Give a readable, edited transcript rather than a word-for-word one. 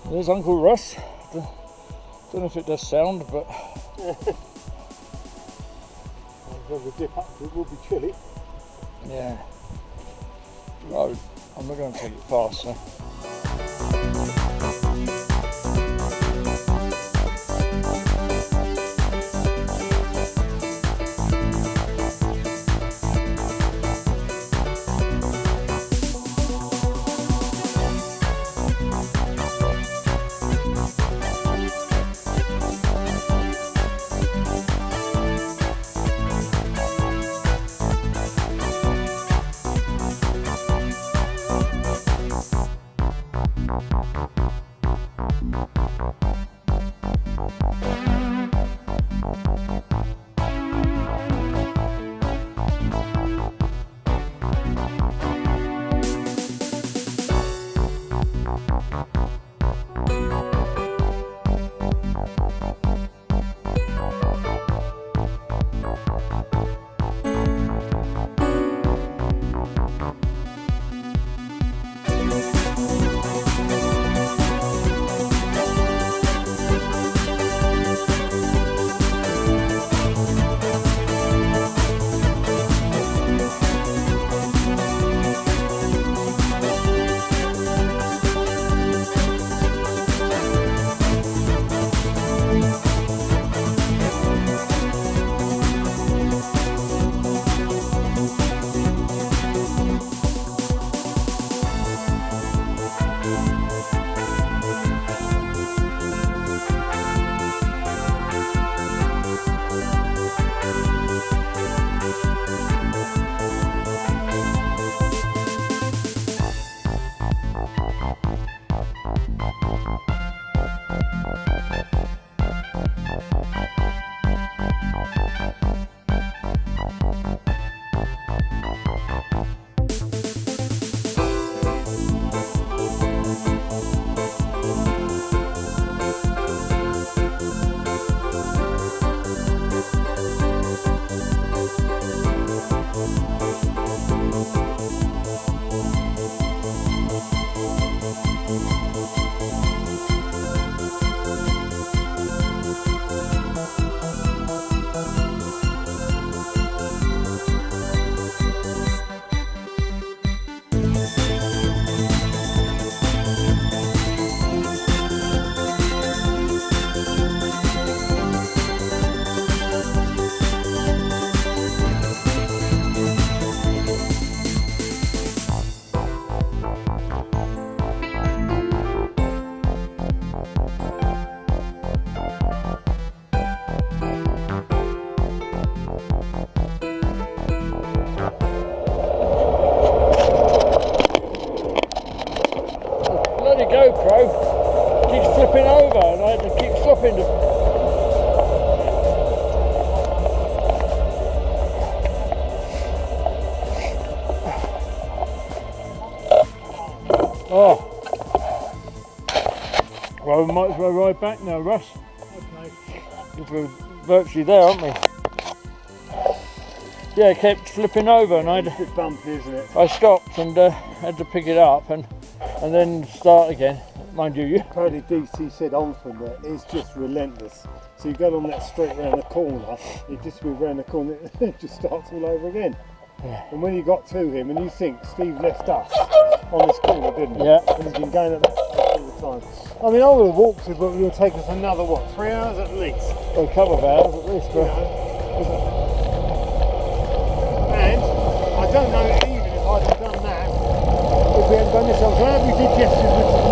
There's Uncle Russ. Don't know if it does sound, but the dip up, it will be chilly. yeah. Right, I'm not going to take it fast, so. GoPro keeps flipping over and I had to keep stopping to... Oh. Well, we might as well ride back now, Russ. Okay. We're virtually there, aren't we? Yeah, it kept flipping over and it's a bit bumpy, isn't it? I stopped and had to pick it up and then start again. Mind you, Apparently DC said on from there, it's just relentless. So you go on that straight round the corner, you just move round the corner, it just starts all over again. Yeah. And when you got to him, and you think Steve left us on this corner, didn't he? Yeah. And he's been going at that all the time. I mean, I would have walked it, but it would take us another, what, 3 hours at least? Well, a couple of hours at least. But... And I don't know, even if I'd have done that, if we hadn't done this, I'm glad we did yesterday.